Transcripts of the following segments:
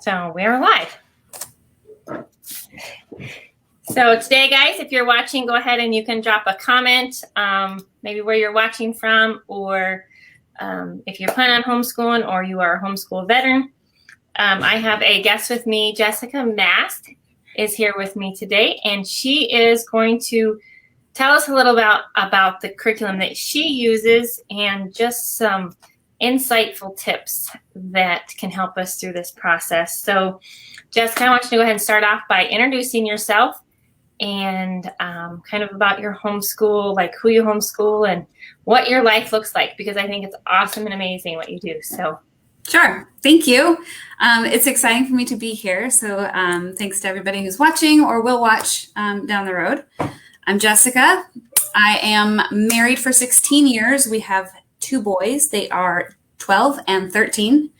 So we're live. So today, guys, if you're watching, go ahead and you can drop a comment, maybe where you're watching from, or if you're planning on homeschooling or you are a homeschool veteran. I have a guest with me. Jessica Mast is here with me today, and she is going to tell us a little about the curriculum that she uses and just some insightful tips that can help us through this process. So, Jessica, I want you to go ahead and start off by introducing yourself and kind of about your homeschool, like who you homeschool and what your life looks like, because I think it's awesome and amazing what you do. So, sure. Thank you. It's exciting for me to be here. So thanks to everybody who's watching or will watch down the road. I'm Jessica. I am married for 16 years. We have 2 boys. They are 12 and 13.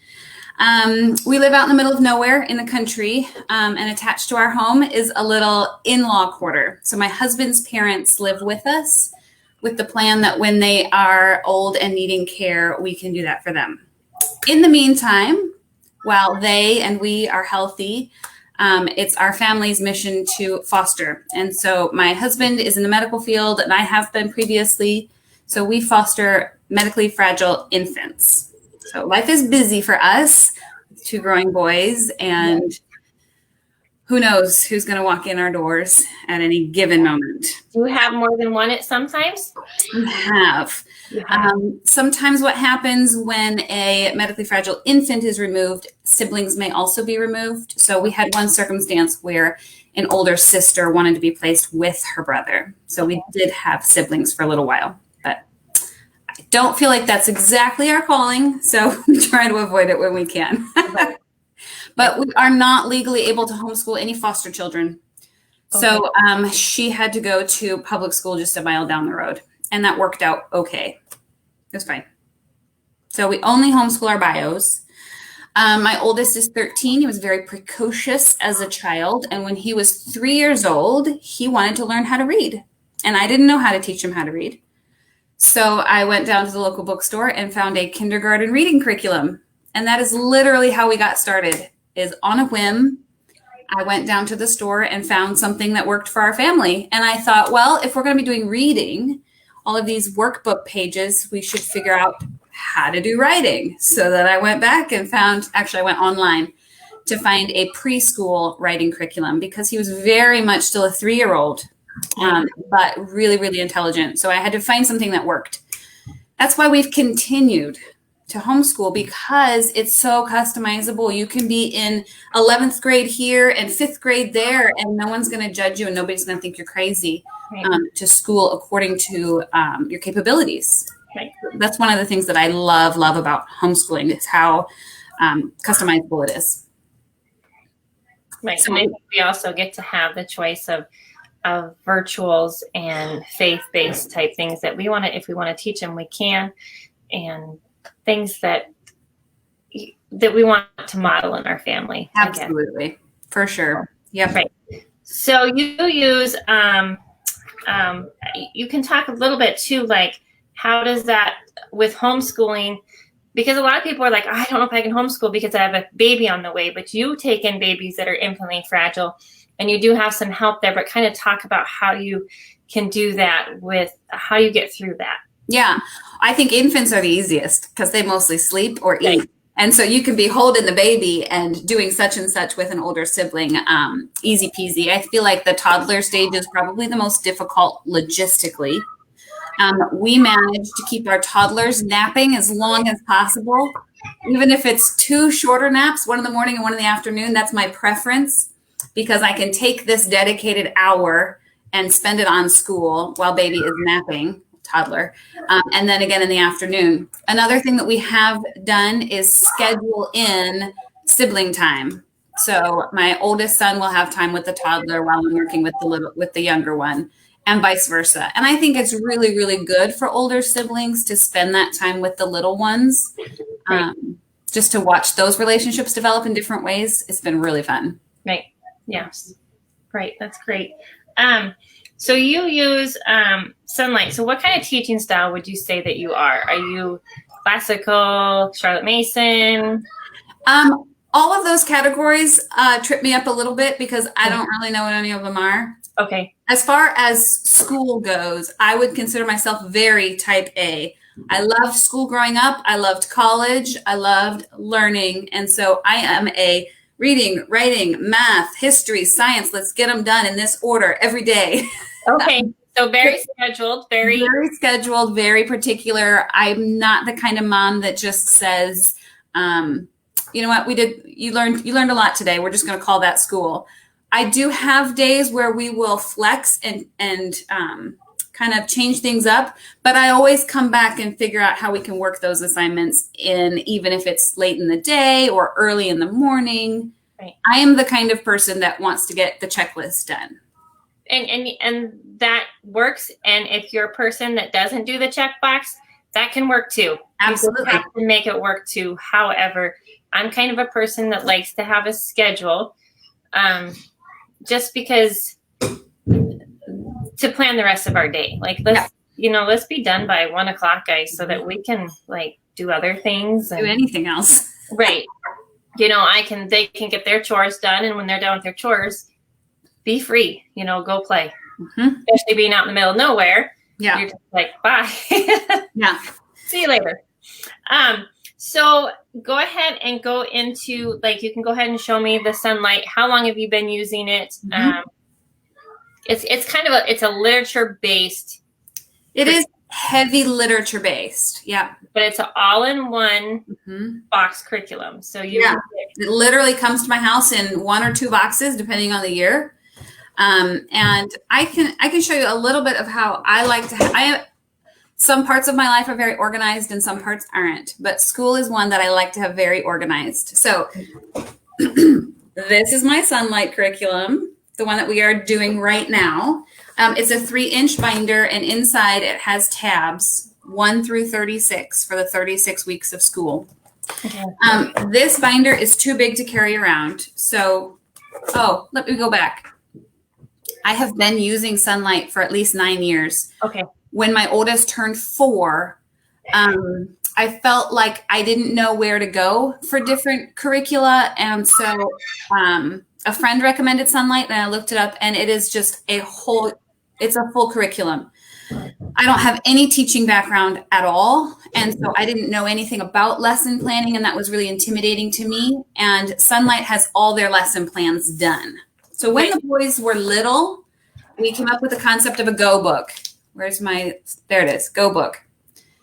We live out in the middle of nowhere in the country, and attached to our home is a little in-law quarter. So my husband's parents live with us with the plan that when they are old and needing care, we can do that for them. In the meantime, while they and we are healthy, it's our family's mission to foster. And so my husband is in the medical field, and I have been previously. So we foster medically fragile infants. So life is busy for us, 2 growing boys, and who knows who's going to walk in our doors at any given moment. do you have more than one at sometimes? We have. Sometimes what happens when a medically fragile infant is removed, siblings may also be removed. So we had one circumstance where an older sister wanted to be placed with her brother. So we did have siblings for a little while, but I don't feel like that's exactly our calling. So we try to avoid it when we can. But we are not legally able to homeschool any foster children. Okay. So she had to go to public school just a mile down the road. And that worked out okay. It was fine. So we only homeschool our bios. My oldest is 13. He was very precocious as a child. And when he was 3 years old, he wanted to learn how to read. And I didn't know how to teach him how to read. So I went down to the local bookstore and found a kindergarten reading curriculum. And that is literally how we got started, is on a whim. I went down to the store and found something that worked for our family. And I thought, well, if we're going to be doing reading, all of these workbook pages, we should figure out how to do writing. So that I went back and I went online to find a preschool writing curriculum, because he was very much still a 3-year-old, but really, really intelligent. So I had to find something that worked. That's why we've continued to homeschool, because it's so customizable. You can be in 11th grade here and 5th grade there, and no one's going to judge you and nobody's going to think you're crazy. To school according to your capabilities. Right. That's one of the things that I love about homeschooling, is how customizable it is. Right. So maybe we also get to have the choice of virtuals and faith-based type things that we want to, if we want to teach them, we can, and things that we want to model in our family. Absolutely. For sure. Yep. Right. So you use, you can talk a little bit too, like how does that with homeschooling, because a lot of people are like, I don't know if I can homeschool because I have a baby on the way, but you take in babies that are infinitely fragile and you do have some help there, but kind of talk about how you can do that, with how you get through that. Yeah, I think infants are the easiest because they mostly sleep or eat. Right. And so you can be holding the baby and doing such and such with an older sibling, easy peasy. I feel like the toddler stage is probably the most difficult logistically. We manage to keep our toddlers napping as long as possible. Even if it's 2 shorter naps, 1 in the morning and 1 in the afternoon, that's my preference, because I can take this dedicated hour and spend it on school while baby is napping. Toddler, and then again in the afternoon. Another thing that we have done is schedule in sibling time. So my oldest son will have time with the toddler while I'm working with the younger one, and vice versa. And I think it's really, really good for older siblings to spend that time with the little ones, just to watch those relationships develop in different ways. It's been really fun. Right. Yes. Great. That's great. So you use Sonlight. So what kind of teaching style would you say that you are? Are you classical, Charlotte Mason? All of those categories trip me up a little bit because I don't really know what any of them are. Okay. As far as school goes, I would consider myself very type A. I loved school growing up. I loved college. I loved learning. And so I am a reading, writing, math, history, science. Let's get them done in this order every day. Okay. So very scheduled, very scheduled, very particular. I'm not the kind of mom that just says, you know what, you learned a lot today. We're just going to call that school. I do have days where we will flex and kind of change things up, but I always come back and figure out how we can work those assignments in, even if it's late in the day or early in the morning. Right. I am the kind of person that wants to get the checklist done. And that works. And if you're a person that doesn't do the checkbox, that can work too. Absolutely. You have to make it work too. However, I'm kind of a person that likes to have a schedule, just because to plan the rest of our day. Like let's be done by 1:00, guys, so that we can like do other things and do anything else. Right. They can get their chores done, and when they're done with their chores, be free, go play. Mm-hmm. Especially being out in the middle of nowhere. Yeah. You're just like, bye. Yeah. See you later. So go ahead and go into, you can go ahead and show me the Sonlight. How long have you been using it? Mm-hmm. It's kind of it's a literature based. It is heavy literature based. Yeah. But it's an all-in-one box curriculum. So it literally comes to my house in 1 or 2 boxes, depending on the year. And I can show you a little bit of how I like to some parts of my life are very organized and some parts aren't, but school is one that I like to have very organized. So this is my Sonlight curriculum, the one that we are doing right now. It's a 3-inch binder, and inside it has tabs 1 through 36 for the 36 weeks of school. Okay. This binder is too big to carry around. So, let me go back. I have been using Sonlight for at least 9 years. Okay. When my oldest turned 4, I felt like I didn't know where to go for different curricula. And so a friend recommended Sonlight, and I looked it up, and it is just it's a full curriculum. I don't have any teaching background at all. And so I didn't know anything about lesson planning, and that was really intimidating to me. And Sonlight has all their lesson plans done. So when the boys were little, we came up with the concept of a go book. There it is, go book.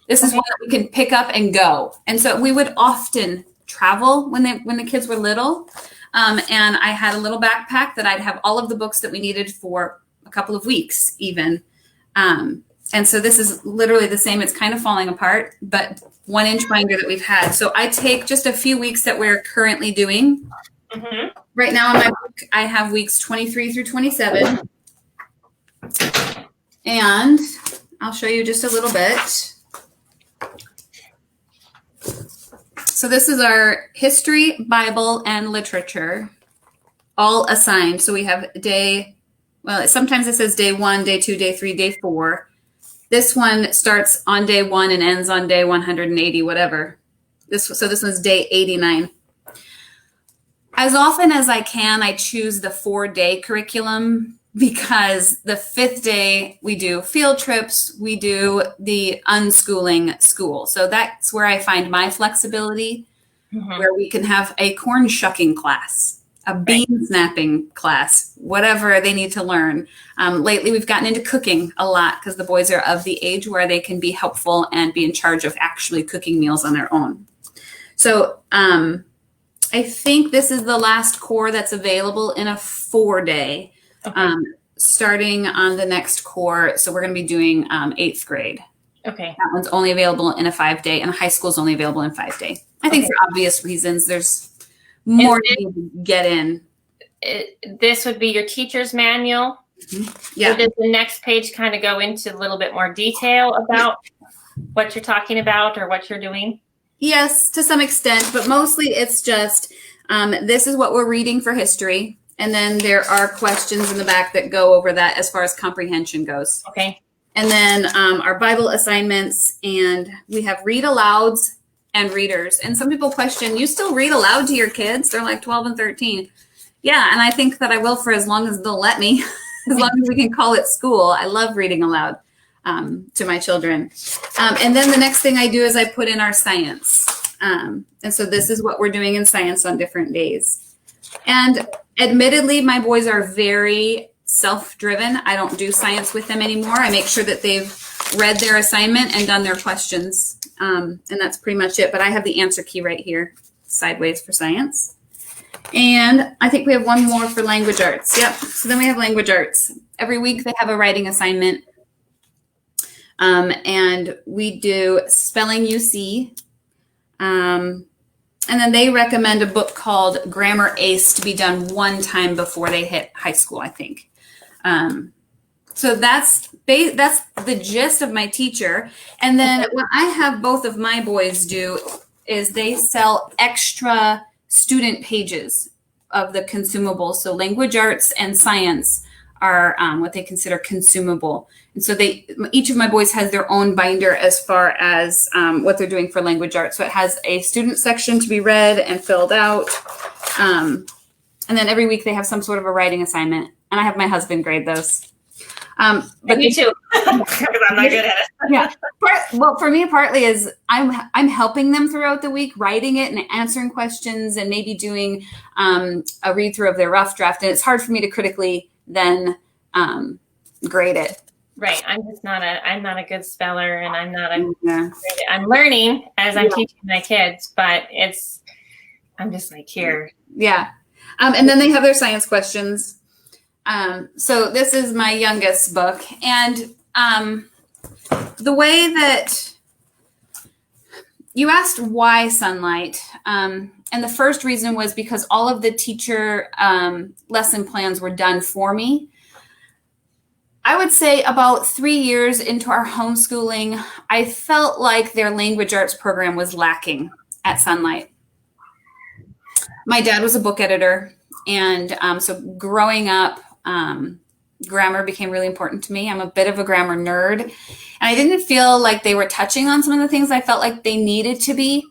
This is one that we can pick up and go. And so we would often travel when the kids were little. And I had a little backpack that I'd have all of the books that we needed for a couple of weeks even. And so this is literally the same. It's kind of falling apart, but 1-inch binder that we've had. So I take just a few weeks that we're currently doing. Mm-hmm. Right now in my book, I have weeks 23 through 27. And I'll show you just a little bit. So this is our history, Bible, and literature, all assigned. So we have sometimes it says day 1, day 2, day 3, day 4. This one starts on day 1 and ends on day 180, whatever. So this one's day 89. As often as I can, I choose the 4-day curriculum because the 5th day we do field trips, we do the unschooling school. So that's where I find my flexibility, where we can have a corn shucking class, a bean snapping class, whatever they need to learn. Lately, we've gotten into cooking a lot because the boys are of the age where they can be helpful and be in charge of actually cooking meals on their own. So I think this is the last core that's available in a 4-day. Okay. Starting on the next core. So we're going to be doing 8th grade. Okay. That one's only available in a 5-day, and high school is only available in 5-day. I think for obvious reasons, there's more to get in. This would be your teacher's manual. Mm-hmm. Yeah. So does the next page kind of go into a little bit more detail about what you're talking about or what you're doing? Yes, to some extent, but mostly it's just this is what we're reading for history. And then there are questions in the back that go over that as far as comprehension goes. Okay. And then our Bible assignments, and we have read alouds and readers. And some people question, you still read aloud to your kids? They're like 12 and 13. Yeah, and I think that I will for as long as they'll let me, as long as we can call it school. I love reading aloud to my children. And then the next thing I do is I put in our science. And so this is what we're doing in science on different days. And admittedly, my boys are very self-driven. I don't do science with them anymore. I make sure that they've read their assignment and done their questions. And that's pretty much it. But I have the answer key right here, sideways for science. And I think we have one more for language arts. Yep. So then we have language arts. Every week they have a writing assignment. And we do spelling UC. And then they recommend a book called Grammar Ace to be done one time before they hit high school, I think. So that's the gist of my teacher. And then what I have both of my boys do is they sell extra student pages of the consumables. So language arts and science are what they consider consumable. And so each of my boys has their own binder as far as what they're doing for language arts. So it has a student section to be read and filled out. And then every week they have some sort of a writing assignment. And I have my husband grade those. But me too, because I'm not good at it. Yeah. Well, for me, partly is I'm helping them throughout the week, writing it and answering questions and maybe doing a read through of their rough draft. And it's hard for me to critically then grade it. Right. I'm not a good speller, and I'm learning as I'm teaching my kids, but I'm just like here. Yeah. And then they have their science questions. So this is my youngest book, and the way that you asked why Sonlight, and the first reason was because all of the teacher lesson plans were done for me. I would say about 3 years into our homeschooling, I felt like their language arts program was lacking at Sonlight. My dad was a book editor, and so growing up, grammar became really important to me. I'm a bit of a grammar nerd, and I didn't feel like they were touching on some of the things I felt like they needed to be.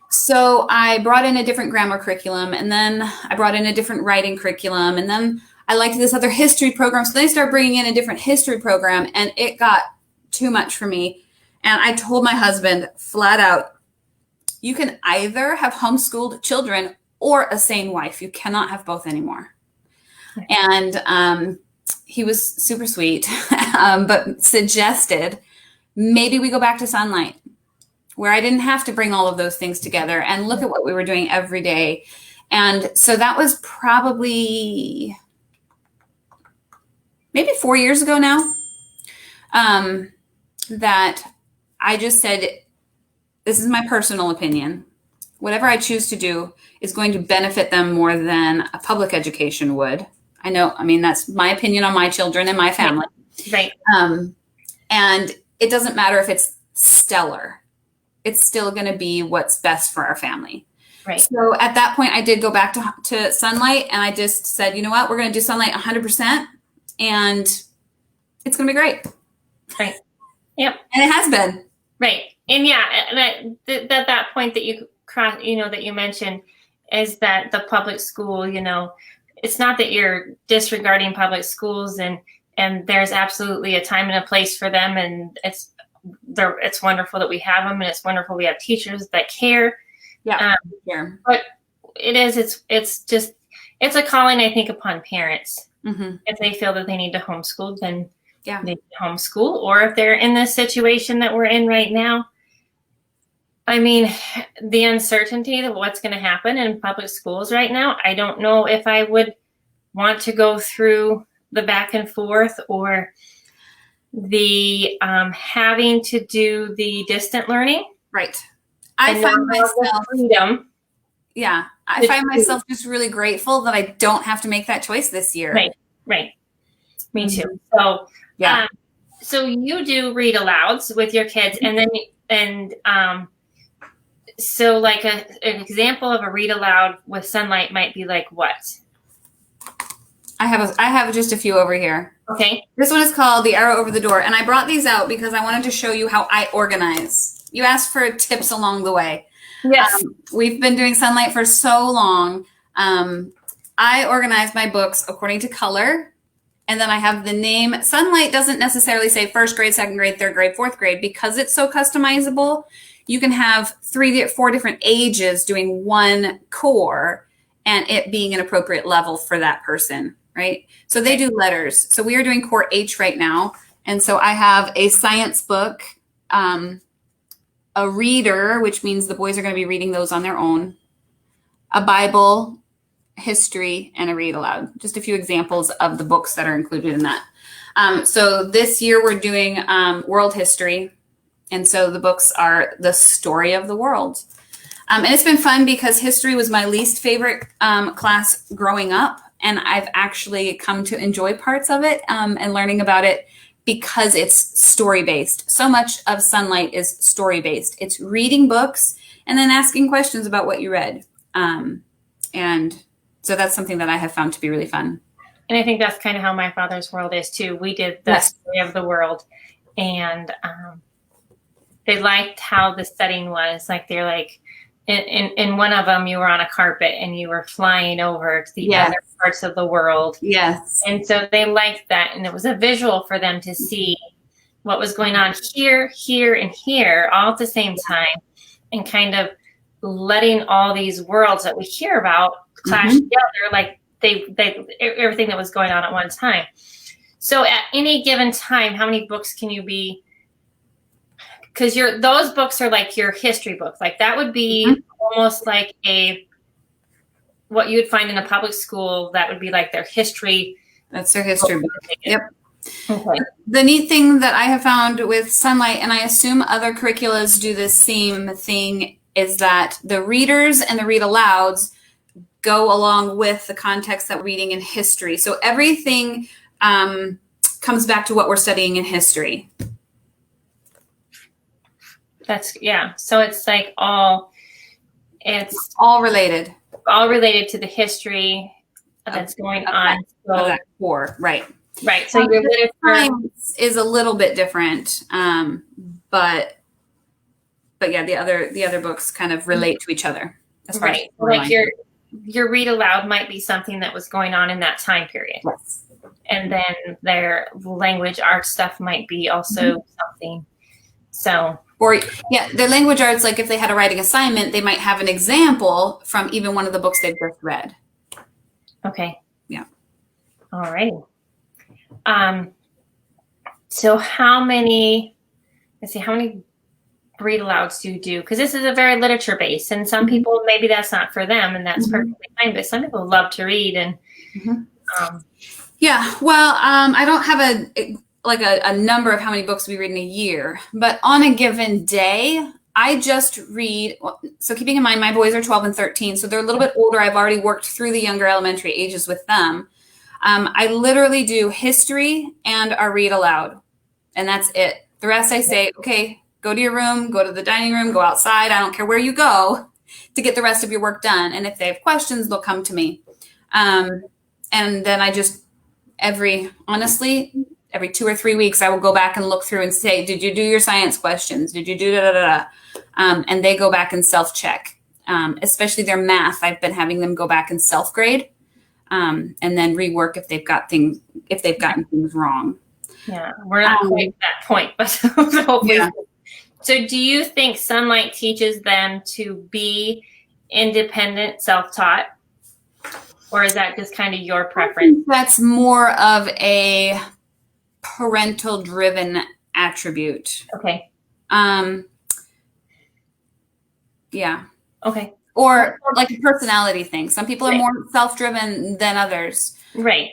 So I brought in a different grammar curriculum, and then I brought in a different writing curriculum, and then I liked this other history program. So they started bringing in a different history program, and it got too much for me. And I told my husband flat out, you can either have homeschooled children or a sane wife. You cannot have both anymore. And he was super sweet, but suggested maybe we go back to Sonlight, where I didn't have to bring all of those things together and look at what we were doing every day. And so that was probably maybe 4 years ago now, that I just said, this is my personal opinion. Whatever I choose to do is going to benefit them more than a public education would. That's my opinion on my children and my family. Right. And it doesn't matter if it's stellar. It's still going to be what's best for our family. Right. So at that point, I did go back to Sonlight, and I just said, you know what, we're going to do Sonlight 100%, and it's going to be great. Right. Yep. And it has been. Right. And that point that you mentioned is that the public school, it's not that you're disregarding public schools, and there's absolutely a time and a place for them, and it's wonderful that we have them, and it's wonderful we have teachers that care. Yeah. But it's a calling, I think, upon parents. Mm-hmm. If they feel that they need to homeschool, then they homeschool. Or if they're in this situation that we're in right now, the uncertainty of what's going to happen in public schools right now, I don't know if I would want to go through the back and forth or the having to do the distant learning. Right. I find myself freedom. Yeah. I find myself just really grateful that I don't have to make that choice this year. Right. Me too. So, so you do read alouds with your kids, so like an example of a read aloud with Sonlight might be like what? I have just a few over here. Okay. This one is called The Arrow Over the Door, and I brought these out because I wanted to show you how I organize. You asked for tips along the way. Yes. We've been doing Sonlight for so long. I organize my books according to color. And then I have the name. Sonlight doesn't necessarily say first grade, second grade, third grade, fourth grade, because it's so customizable. You can have 4 different ages doing one core and it being an appropriate level for that person, right? So they do letters. So we are doing core H right now. And so I have a science book, a reader, which means the boys are going to be reading those on their own, a Bible, history, and a read aloud. Just a few examples of the books that are included in that. So this year we're doing world history. And so the books are the story of the world. And it's been fun because history was my least favorite class growing up. And I've actually come to enjoy parts of it and learning about it because it's story-based. So much of Sonlight is story-based. It's reading books and then asking questions about what you read. And so that's something that I have found to be really fun. And I think that's kind of how my father's world is too. We did the story of the world, and they liked how the setting was. Like they're like, in one of them, you were on a carpet and you were flying over to the other parts of the world. Yes. And so they liked that, and it was a visual for them to see what was going on here, here, and here all at the same time, and kind of letting all these worlds that we hear about clash together, like they everything that was going on at one time. So at any given time, how many books can you be? Because those books are like your history books. Like that would be almost like what you would find in a public school. That would be like their history. That's their history book. Yep. Okay. The neat thing that I have found with Sonlight, and I assume other curriculums do the same thing, is that the readers and the read alouds go along with the context that we're reading in history. So everything comes back to what we're studying in history. So it's like it's all related. All related to the history that's going on. So that core, right. Right. So your literature science is a little bit different. But yeah, the other books kind of relate to each other. Right. Like your read aloud might be something that was going on in that time period. Yes. And then their language arts stuff might be also something. So their language arts, like if they had a writing assignment, they might have an example from even one of the books they've just read. Okay. Yeah. All right. So how many read alouds do you do? Because this is a very literature based, and some people, maybe that's not for them, and that's perfectly fine, but some people love to read. And I don't have a number of how many books we read in a year, but on a given day, I just read. So keeping in mind, my boys are 12 and 13, so they're a little bit older. I've already worked through the younger elementary ages with them. I literally do history and our read aloud, and that's it. The rest I say, okay, go to your room, go to the dining room, go outside. I don't care where you go to get the rest of your work done. And if they have questions, they'll come to me. And then I just, every 2 or 3 weeks, I will go back and look through and say, did you do your science questions? Did you do da-da-da-da? And they go back and self-check, especially their math. I've been having them go back and self-grade and then rework if they've gotten things wrong. Yeah, we're not quite at that point, but hopefully. Yeah. So do you think Sonlight teaches them to be independent, self-taught? Or is that just kind of your preference? That's more of a parental-driven attribute. Okay. Yeah. Okay. Or like a personality thing. Some people are more self-driven than others. Right.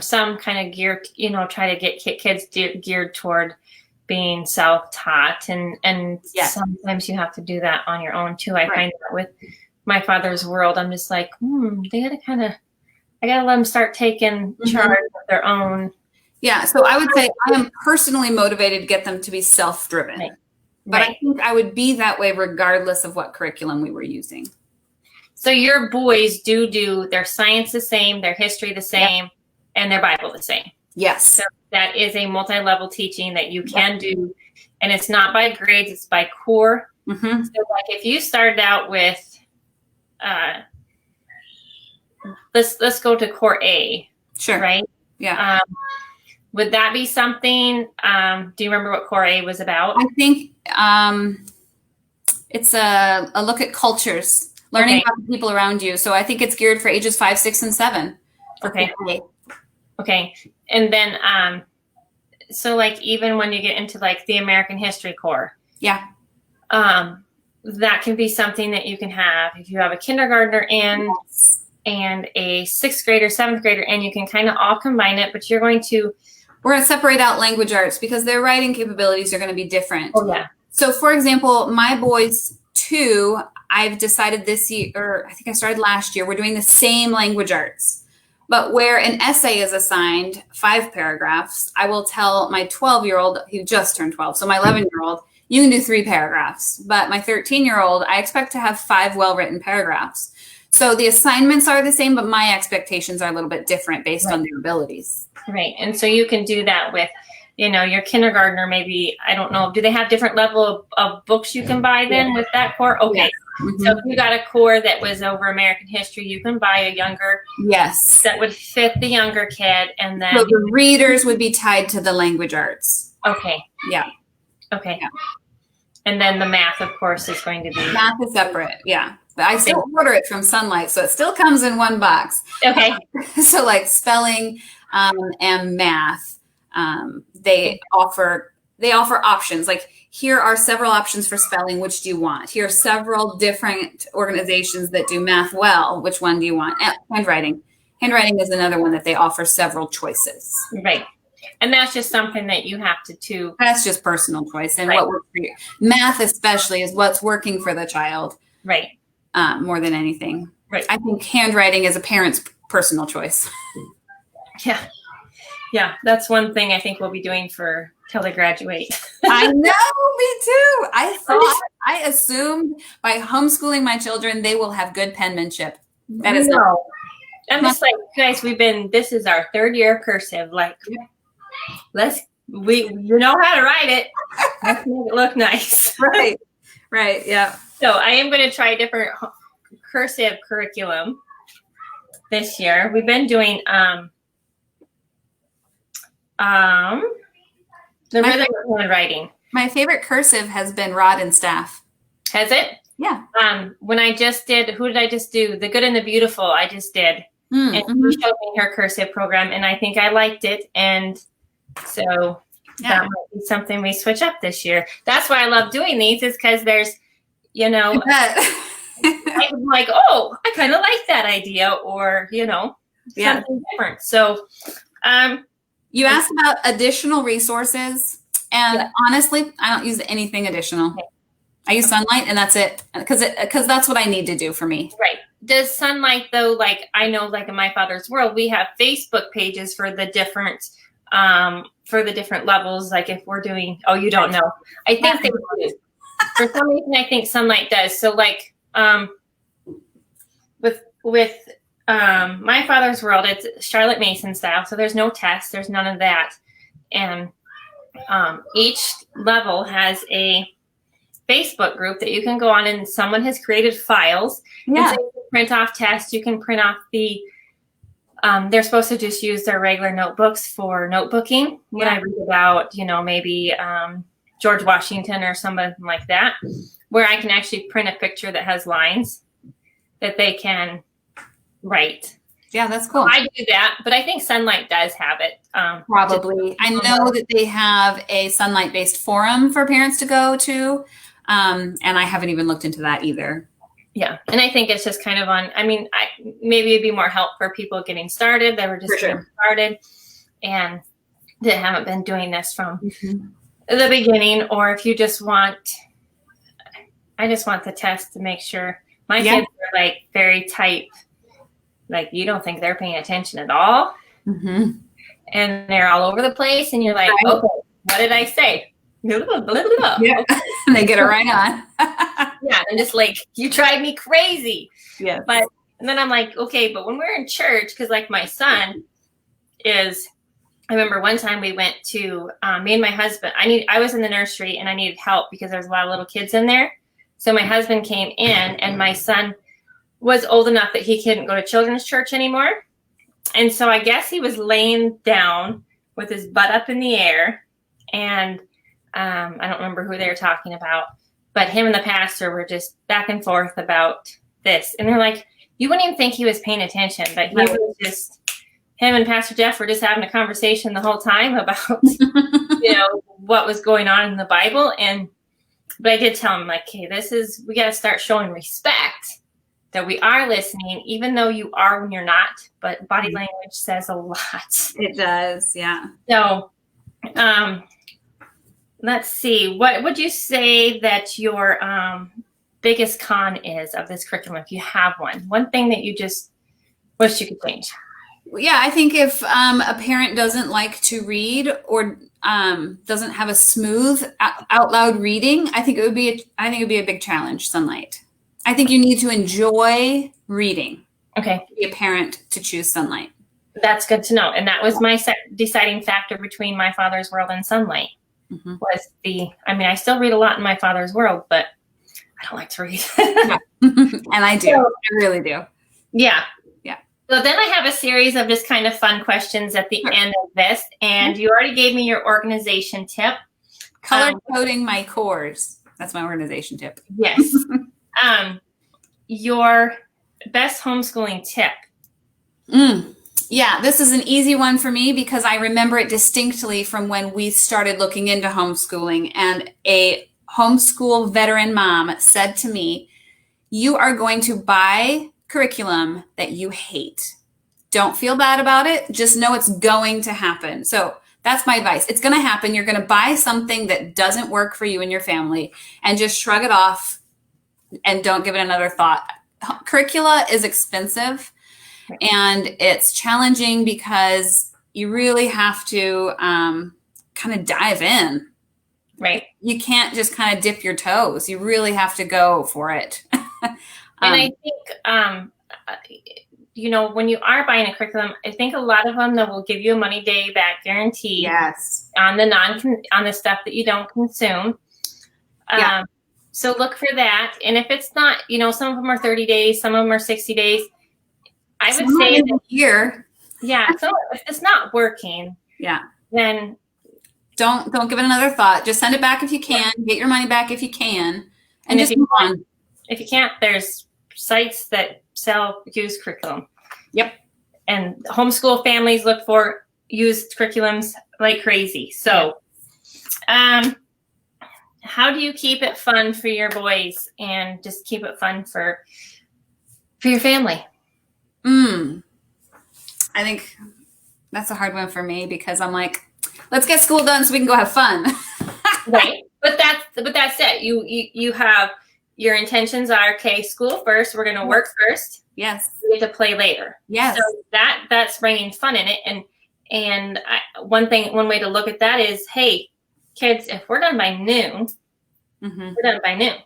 Some kind of try to get kids geared toward being self-taught, and sometimes you have to do that on your own too. I find that with my father's world, I'm just like, I gotta let them start taking charge of their own. Yeah. So I would say I am personally motivated to get them to be self-driven. Right. But I think I would be that way regardless of what curriculum we were using. So your boys do their science the same, their history the same, and their Bible the same. Yes. So that is a multi-level teaching that you can do, and it's not by grades, it's by core. Mm-hmm. So like if you started out with, let's go to core A. Sure. Right? Yeah. Would that be something, do you remember what core A was about? I think it's a look at cultures, learning about the people around you. So I think it's geared for ages 5, 6, and 7. Okay. Okay. And then, so like even when you get into like the American history core, yeah, that can be something that you can have if you have a kindergartner and a 6th grader, 7th grader, and you can kind of all combine it, but we're going to separate out language arts because their writing capabilities are going to be different. Oh yeah. So for example, my boys 2, I've decided this year, or I think I started last year, we're doing the same language arts. But where an essay is assigned 5 paragraphs, I will tell my 12-year-old, who just turned 12, so my 11-year-old, you can do 3 paragraphs. But my 13-year-old, I expect to have 5 well-written paragraphs. So the assignments are the same, but my expectations are a little bit different based on their abilities. Right. And so you can do that with, your kindergartner, maybe, I don't know, do they have different level of books you can buy then with that core? Okay. Yes. Mm-hmm. So if you got a core that was over American history, you can buy a younger. Yes. That would fit the younger kid. And then. So the readers would be tied to the language arts. Okay. Yeah. Okay. Yeah. And then the math, of course, is going to be. Math is separate. Yeah. But I still order it from Sonlight, so it still comes in one box. Okay. So like spelling and math, they offer options. Like here are several options for spelling. Which do you want? Here are several different organizations that do math well. Which one do you want? And handwriting. Handwriting is another one that they offer several choices. Right. And that's just something that you have to. That's just personal choice and what works for you. Math especially is what's working for the child. Right. More than anything. Right. I think handwriting is a parent's personal choice. Yeah. Yeah. That's one thing I think we'll be doing till they graduate. I know, me too. I assumed by homeschooling my children, they will have good penmanship. That is no. I'm just like, guys, this is our 3rd year of cursive. Like, you know how to write it. Let's make it look nice. Right. Right. Yeah. So I am going to try a different cursive curriculum this year. We've been doing the rhythm of handwriting. My favorite cursive has been rod and staff. Has it? Yeah. When I just did, who did I just do? The Good and the Beautiful I just did. Mm-hmm. And she showed me her cursive program, and I think I liked it. And so that might be something we switch up this year. That's why I love doing these, is because there's, I'm like, oh, I kind of like that idea, or, something different. So, you asked about additional resources, and honestly, I don't use anything additional. Okay. I use Sonlight, and that's it, because that's what I need to do for me. Right. Does Sonlight, though, like I know, like in My Father's World, we have Facebook pages for the different levels. Like if we're doing, you don't know. I think they do. For some reason, I think Sonlight does. So like with My Father's World, it's Charlotte Mason style. So there's no test. There's none of that. And each level has a Facebook group that you can go on, and someone has created files. Yeah. And so you can print off tests. You can print off they're supposed to just use their regular notebooks for notebooking. When I read about, maybe George Washington or something like that, where I can actually print a picture that has lines that they can write. Yeah, that's cool. I do that, but I think Sonlight does have it. Probably. I know that they have a Sonlight-based forum for parents to go to, and I haven't even looked into that either. Yeah, and I think it's just kind of maybe it'd be more help for people getting started. They were just getting started and they haven't been doing this from the beginning, or if you just I just want the test to make sure my kids are like very tight. Like you don't think they're paying attention at all. Mm-hmm. And they're all over the place. And you're like, okay, what did I say? Yeah. Okay. And they get it right on. Yeah. And just like, you drive me crazy. Yeah. And then I'm like, okay, but when we're in church, because like my son is I remember one time we went to, me and my husband, I was in the nursery and I needed help because there was a lot of little kids in there. So my husband came in and my son was old enough that he couldn't go to children's church anymore. And so I guess he was laying down with his butt up in the air. And I don't remember who they were talking about, but him and the pastor were just back and forth about this. And they're like, you wouldn't even think he was paying attention, but he was just, him and Pastor Jeff were just having a conversation the whole time about, what was going on in the Bible. But I did tell him, like, hey, we got to start showing respect that we are listening, even though you are when you're not. But body language says a lot. It does, yeah. So, let's see. What would you say that your biggest con is of this curriculum, if you have one? One thing that you just wish you could change? Yeah, I think if a parent doesn't like to read or doesn't have a smooth out loud reading, I think it would be a big challenge. Sonlight. I think you need to enjoy reading. Okay. To be a parent to choose Sonlight. That's good to know. And that was my deciding factor between My Father's World and Sonlight. Mm-hmm. I still read a lot in My Father's World, but I don't like to read. And I do. I really do. Yeah. So then I have a series of just kind of fun questions at the end of this. And you already gave me your organization tip. Color coding my cores. That's my organization tip. Yes. Your best homeschooling tip. Yeah, this is an easy one for me because I remember it distinctly from when we started looking into homeschooling. And a homeschool veteran mom said to me, you are going to buy curriculum that you hate. Don't feel bad about it. Just know it's going to happen. So that's my advice. It's going to happen. You're going to buy something that doesn't work for you and your family and just shrug it off and don't give it another thought. Curricula is expensive and it's challenging because you really have to kind of dive in. Right. You can't just kind of dip your toes. You really have to go for it. And I think, when you are buying a curriculum, I think a lot of them that will give you a money day back guarantee. Yes. On the stuff that you don't consume. Yeah. So look for that. And if it's not, some of them are 30 days, some of them are 60 days. I would say a year. Yeah. So if it's not working, then don't give it another thought. Just send it back if you can. Get your money back if you can, and just move on. If you can't, there's sites that sell used curriculum. Yep. And homeschool families look for used curriculums like crazy. So, how do you keep it fun for your boys and just keep it fun for your family? I think that's a hard one for me because I'm like, let's get school done so we can go have fun. Right. But that's it. You have your intentions are, okay, school first. We're going to work first. Yes. We get to play later. Yes. So that's bringing fun in it. And one way to look at that is, hey, kids, if we're done by noon, we're done by noon.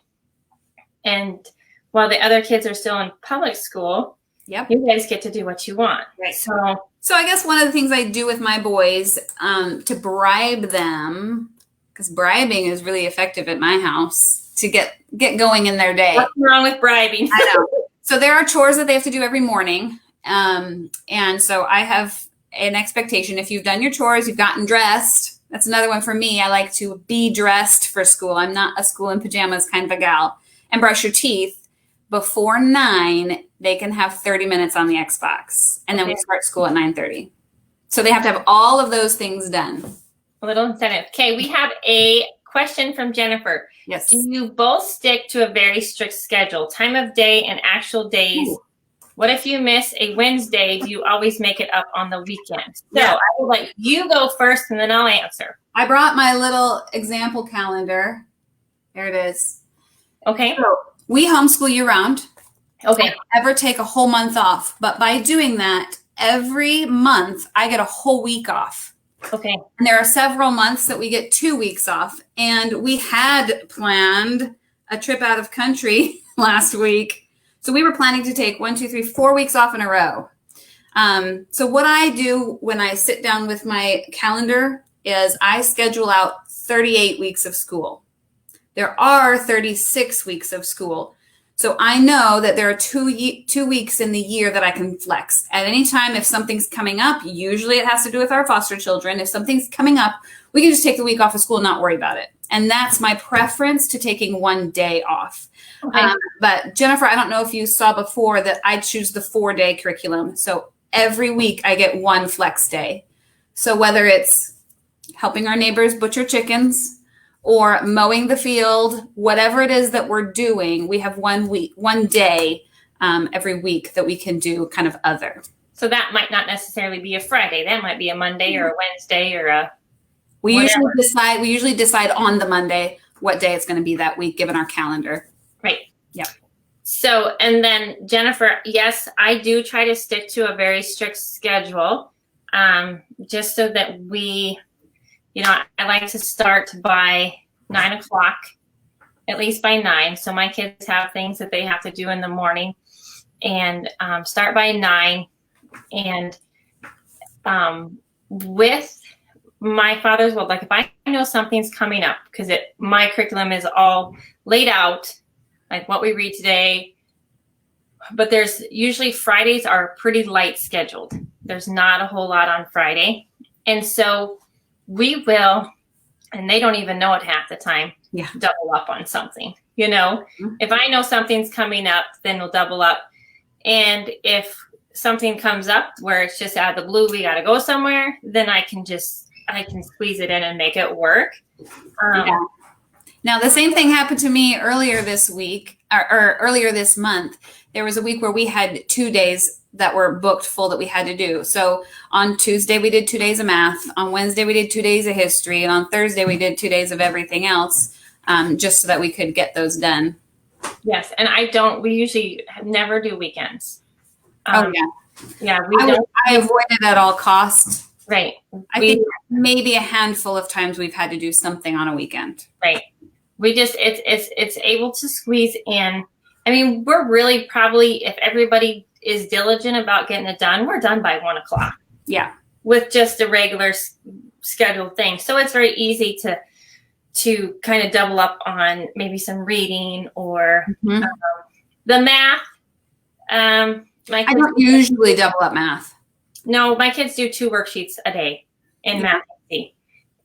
And while the other kids are still in public school, you guys get to do what you want. Right. So I guess one of the things I do with my boys to bribe them, because bribing is really effective at my house, to get going in their day. What's wrong with bribing? I know. So there are chores that they have to do every morning. And so I have an expectation. If you've done your chores, you've gotten dressed. That's another one for me. I like to be dressed for school. I'm not a school in pajamas kind of a gal. And brush your teeth. Before 9, they can have 30 minutes on the Xbox. And then we start school at 9:30. So they have to have all of those things done. A little incentive. Okay, we have a question from Jennifer. Yes. Do you both stick to a very strict schedule, time of day and actual days? Ooh. What if you miss a Wednesday? Do you always make it up on the weekend? So I will let you go first and then I'll answer. I brought my little example calendar. There it is. Okay. So we homeschool year round. Okay. I don't ever take a whole month off. But by doing that, every month I get a whole week off. Okay. And there are several months that we get 2 weeks off. And we had planned a trip out of country last week. So we were planning to take 4 weeks off in a row. So what I do when I sit down with my calendar is I schedule out 38 weeks of school. There are 36 weeks of school. So I know that there are 2 weeks in the year that I can flex. At any time, if something's coming up, usually it has to do with our foster children. If something's coming up, we can just take the week off of school and not worry about it. And that's my preference to taking one day off. Okay. But Jennifer, I don't know if you saw before that I choose the 4-day curriculum. So every week I get one flex day. So whether it's helping our neighbors butcher chickens or mowing the field, whatever it is that we're doing, we have one day every week that we can do kind of other. So that might not necessarily be a Friday. That might be a Monday or a Wednesday or a We whatever. usually decide on the Monday what day it's going to be that week, given our calendar. Right. Yeah. So, and then Jennifer, yes, I do try to stick to a very strict schedule, just so that we, I like to start by 9 o'clock, at least by 9. So my kids have things that they have to do in the morning, and start by 9. And with my father's world, like if I know something's coming up, because my curriculum is all laid out, like what we read today, but there's usually Fridays are pretty light scheduled. There's not a whole lot on Friday. And so we will, and they don't even know it half the time, double up on something. If I know something's coming up, then we'll double up. And if something comes up where it's just out of the blue, we got to go somewhere, then I can squeeze it in and make it work. Now, the same thing happened to me earlier this week or earlier this month. There was a week where we had 2 days that were booked full that we had to do. So on Tuesday, we did 2 days of math. On Wednesday, we did 2 days of history. And on Thursday, we did 2 days of everything else, just so that we could get those done. Yes. And we usually never do weekends. Yeah, I avoid it at all costs. Right. I think maybe a handful of times we've had to do something on a weekend. Right. We just, it's able to squeeze in. I mean, we're really probably, if everybody is diligent about getting it done, we're done by 1 o'clock. Yeah. With just a regular scheduled thing. So it's very easy to kind of double up on maybe some reading or the math. I don't usually double up math. No, my kids do 2 worksheets a day in Math C.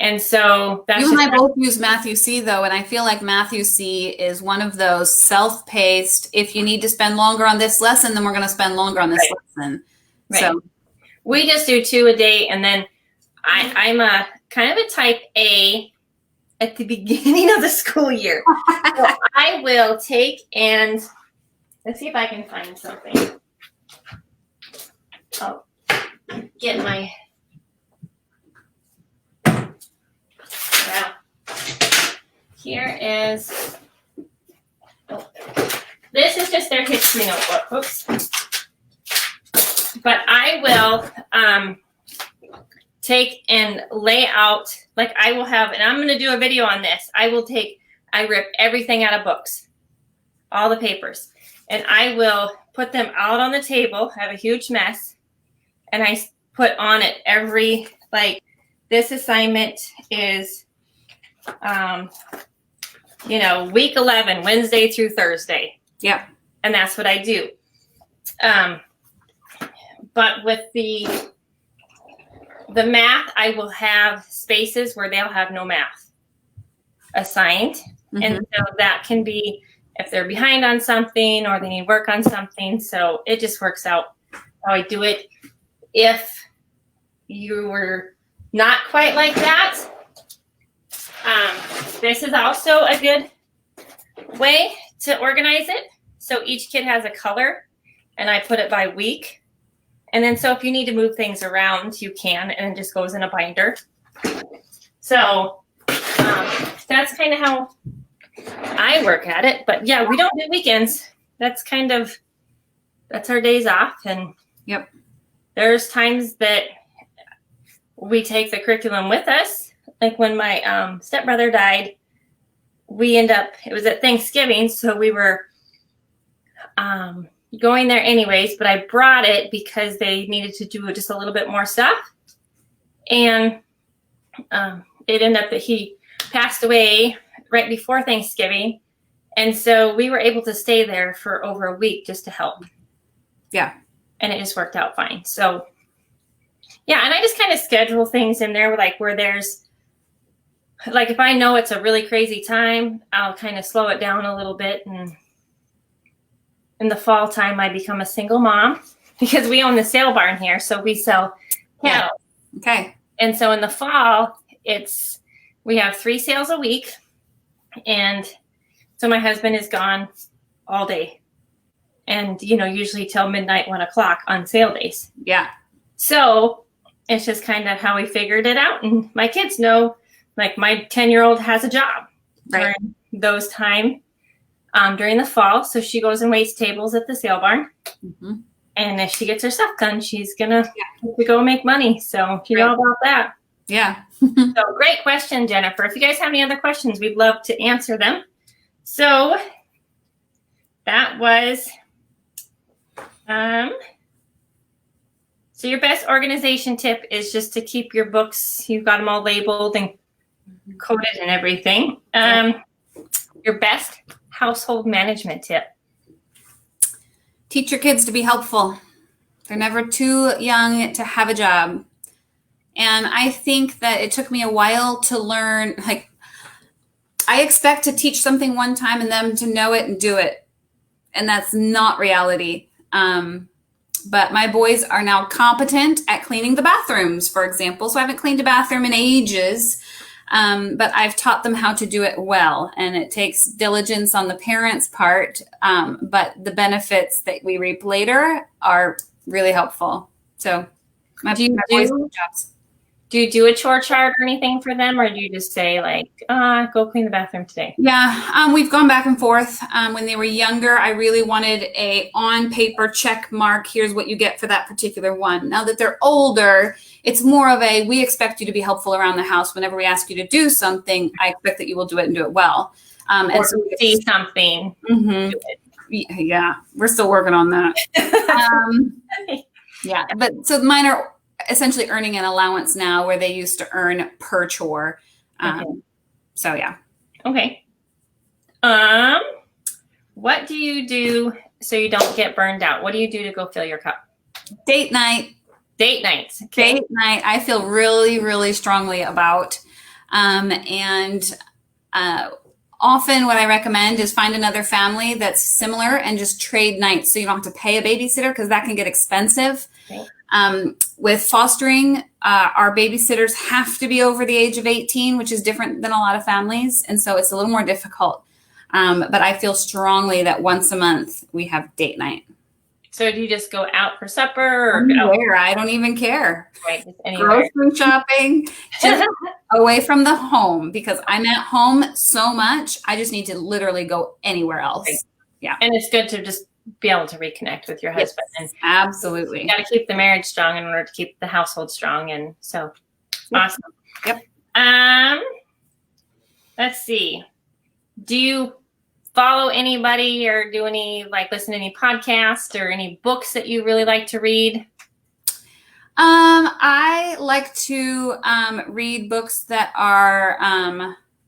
And so that's you and I both use Matthew C though, and I feel like Matthew C is one of those self-paced, if you need to spend longer on this lesson, then we're going to spend longer on this lesson. Right. So we just do 2 a day, and then I'm a kind of a type A at the beginning of the school year. So I will take and let's see if I can find something. Oh, get my here is this is just their history notebook. Oops. But I will take and lay out, like I will have, and I'm going to do a video on this. I rip everything out of books, all the papers, and I will put them out on the table, have a huge mess, and I put on it this assignment is, week 11, Wednesday through Thursday. Yep. And that's what I do. But with the math, I will have spaces where they'll have no math assigned. Mm-hmm. And so that can be if they're behind on something or they need work on something. So it just works out how I do it. If you were not quite like that, this is also a good way to organize it. So each kid has a color, and I put it by week. And then so if you need to move things around, you can, and it just goes in a binder. So that's kind of how I work at it. But yeah, we don't do weekends. That's our days off. And yep, there's times that we take the curriculum with us. Like when my stepbrother died, it was at Thanksgiving. So we were going there anyways, but I brought it because they needed to do just a little bit more stuff. And it ended up that he passed away right before Thanksgiving. And so we were able to stay there for over a week just to help. Yeah. And it just worked out fine. So, yeah, and I just kind of schedule things in there, like where there's, like if I know it's a really crazy time, I'll kind of slow it down a little bit. And in the fall time, I become a single mom because we own the sale barn here. So we sell cattle. Yeah. Okay. And so in the fall, we have 3 sales a week. And so my husband is gone all day. And, usually till midnight, 1 o'clock on sale days. Yeah. So it's just kind of how we figured it out. And my kids know, like my 10-year-old has a job during those time during the fall. So she goes and waits tables at the sale barn. Mm-hmm. And if she gets her stuff done, she's going to go make money. So you know about that. Yeah. So great question, Jennifer. If you guys have any other questions, we'd love to answer them. So that was, so your best organization tip is just to keep your books, you've got them all labeled and coded and everything. Your best household management tip. Teach your kids to be helpful. They're never too young to have a job. And I think that it took me a while to learn, like, I expect to teach something one time and them to know it and do it. And that's not reality. But my boys are now competent at cleaning the bathrooms, for example. So I haven't cleaned a bathroom in ages, but I've taught them how to do it well. And it takes diligence on the parents' part. But the benefits that we reap later are really helpful. So my boys do jobs. Do you do a chore chart or anything for them? Or do you just say like, go clean the bathroom today? Yeah, we've gone back and forth. When they were younger, I really wanted a on paper check mark. Here's what you get for that particular one. Now that they're older, it's more of a, we expect you to be helpful around the house. Whenever we ask you to do something, I expect that you will do it and do it well. And so see something. Mm-hmm. Do it. Yeah, we're still working on that. Yeah, but so mine are essentially earning an allowance now where they used to earn per chore. Okay. So yeah. Okay. What do you do so you don't get burned out? What do you do to go fill your cup? Date night. Date nights. Okay. Date night. I feel really, really strongly about. Often what I recommend is find another family that's similar and just trade nights so you don't have to pay a babysitter because that can get expensive. Okay. With fostering, our babysitters have to be over the age of 18, which is different than a lot of families. And so it's a little more difficult. But I feel strongly that once a month we have date night. So do you just go out for supper or anywhere? I don't even care. Right, just anywhere. Grocery shopping, just away from the home because I'm at home so much. I just need to literally go anywhere else. Right. Yeah. And it's good to just be able to reconnect with your husband. Yes, absolutely. You got to keep the marriage strong in order to keep the household strong. And so awesome. Yep. Let's see. Do you follow anybody or do any, like listen to any podcasts or any books that you really like to read? I like to read books that are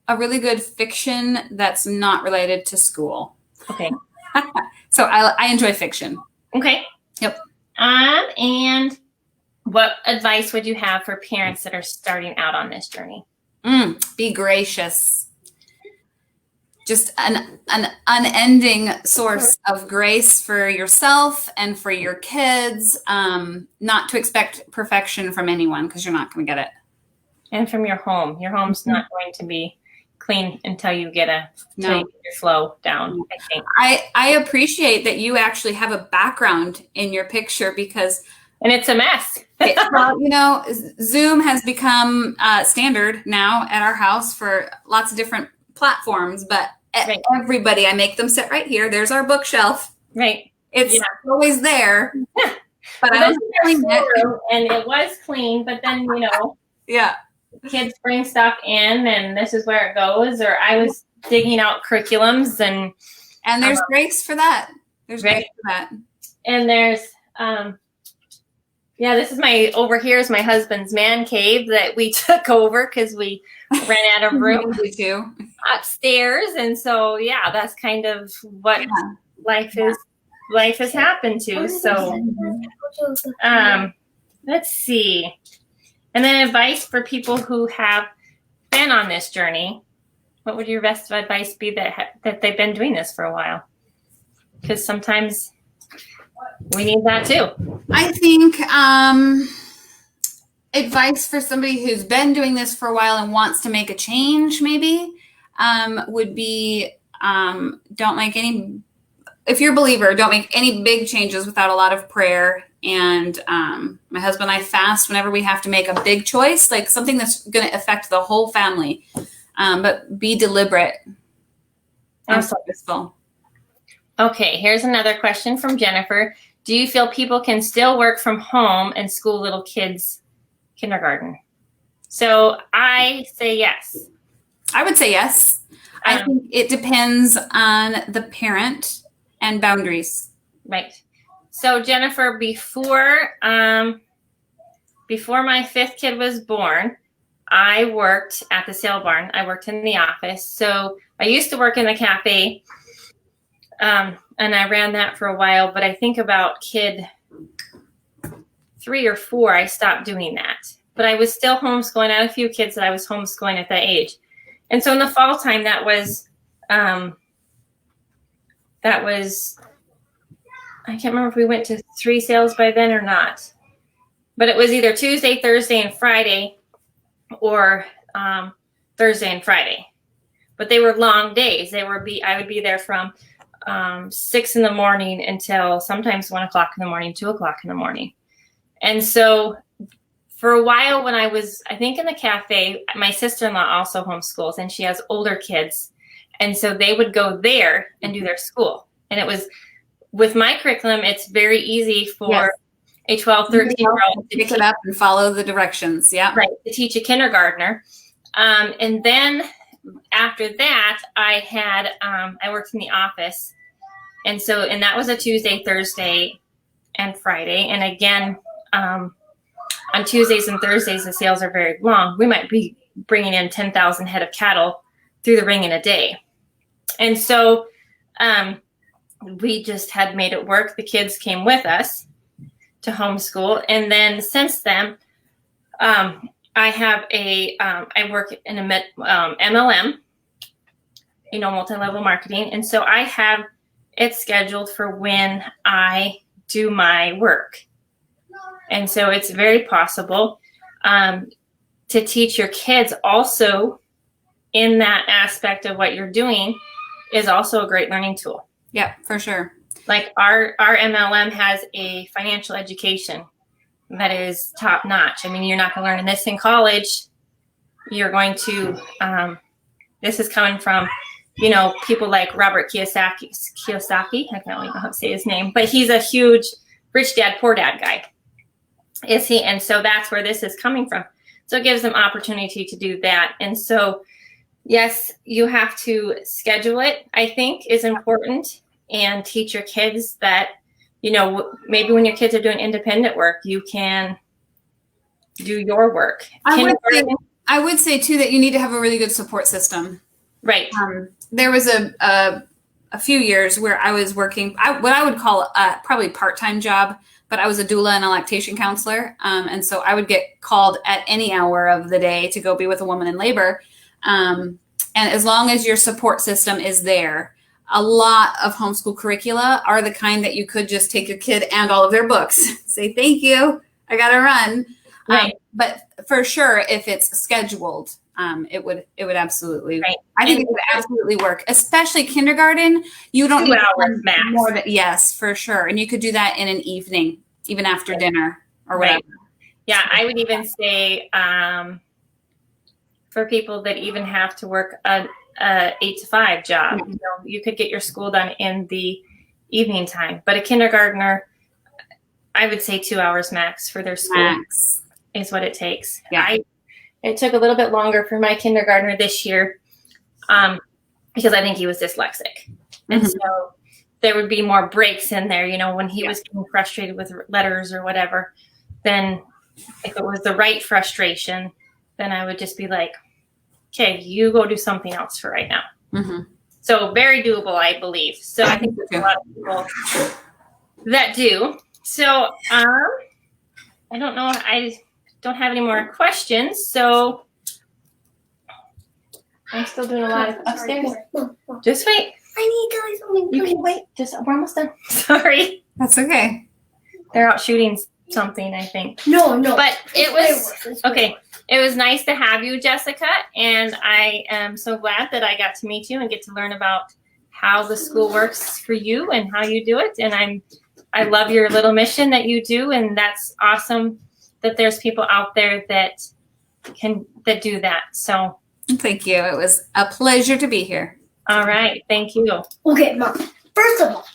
a really good fiction that's not related to school. Okay. So I enjoy fiction. Okay. Yep. And what advice would you have for parents that are starting out on this journey? Be gracious. Just an unending source of grace for yourself and for your kids. Not to expect perfection from anyone because you're not going to get it. And from your home. Your home's not going to be clean until you get your flow down, I think. I appreciate that you actually have a background in your picture because... And it's a mess. Well, Zoom has become standard now at our house for lots of different platforms, but everybody, I make them sit right here. There's our bookshelf. Right. It's always there. But I don't clean it. And it was clean, but then, yeah. Kids bring stuff in and this is where it goes. Or I was digging out curriculums and there's grace for that. There's grace for that. And there's, this is over here is my husband's man cave that we took over because we ran out of room upstairs. And so, that's kind of what life has happened to. So, let's see. And then advice for people who have been on this journey. What would your best advice be that they've been doing this for a while? Because sometimes we need that too. I think advice for somebody who's been doing this for a while and wants to make a change maybe would be don't make any, if you're a believer, don't make any big changes without a lot of prayer. And my husband and I fast whenever we have to make a big choice, like something that's going to affect the whole family. But be deliberate and purposeful. Okay, here's another question from Jennifer. Do you feel people can still work from home and school little kids kindergarten? So I say yes. I would say yes. I think it depends on the parent and boundaries. Right. So Jennifer, before my fifth kid was born, I worked at the sale barn. I worked in the office. So I used to work in the cafe, and I ran that for a while. But I think about kid 3 or 4, I stopped doing that. But I was still homeschooling. I had a few kids that I was homeschooling at that age. And so in the fall time, that was I can't remember if we went to 3 sales by then or not. But it was either Tuesday, Thursday, and Friday, or Thursday and Friday. But they were long days. I would be there from 6 in the morning until sometimes 1 o'clock in the morning, 2 o'clock in the morning. And so for a while when I was, I think in the cafe, my sister-in-law also homeschools and she has older kids. And so they would go there and do their school. And it was, with my curriculum, it's very easy for a 12, 13-year-old to pick it up and follow the directions. Yeah. Right. To teach a kindergartner. And then after that, I worked in the office. And that was a Tuesday, Thursday, and Friday. And again, on Tuesdays and Thursdays, the sales are very long. We might be bringing in 10,000 head of cattle through the ring in a day. And so we just had made it work. The kids came with us to homeschool. And then since then, I work in a MLM, multi-level marketing. And so I have it scheduled for when I do my work. And so it's very possible to teach your kids also in that aspect of what you're doing is also a great learning tool. Yeah, for sure. Like our MLM has a financial education that is top notch. I mean, you're not going to learn this in college. You're going to, this is coming from, people like Robert Kiyosaki. I don't know how to say his name, but he's a huge rich dad, poor dad guy. Is he? And so that's where this is coming from. So it gives them opportunity to do that. And so, yes, you have to schedule it, I think, is important, and teach your kids that, maybe when your kids are doing independent work, you can do your work. I would say too, that you need to have a really good support system. Right. There was a few years where I was working, what I would call probably part-time job, but I was a doula and a lactation counselor. And so I would get called at any hour of the day to go be with a woman in labor. And as long as your support system is there, a lot of homeschool curricula are the kind that you could just take your kid and all of their books, say, thank you, I got to run. Right. But for sure, if it's scheduled, it would absolutely, right. I think it would absolutely work, especially kindergarten. You don't 2 need hours max. More than, yes, for sure. And you could do that in an evening, even after dinner or whatever. Right. Yeah. I would even say, for people that even have to work an 8 to 5 job, Mm-hmm. You could get your school done in the evening time, but a kindergartner, I would say 2 hours max for their school Max is what it takes. Yeah. It took a little bit longer for my kindergartner this year, because I think he was dyslexic. And so there would be more breaks in there, you know, when he was getting frustrated with letters or whatever. Then if it was the right frustration, then I would just be like, okay, you go do something else for right now. Mm-hmm. So very doable, I believe. So I think there's a lot of people that do. So I don't know. I don't have any more questions. So I'm still doing a lot of upstairs. Just wait. I need to tell you something. You can wait. We're almost done. Sorry. That's okay. They're out shooting something, I think. No. But it was It's okay. It was nice to have you, Jessica, and I am so glad that I got to meet you and get to learn about how the school works for you and how you do it. And I love your little mission that you do, and that's awesome that there's people out there that do that. So Thank you. It was a pleasure to be here. all right, thank you. Okay, Mom. First of all,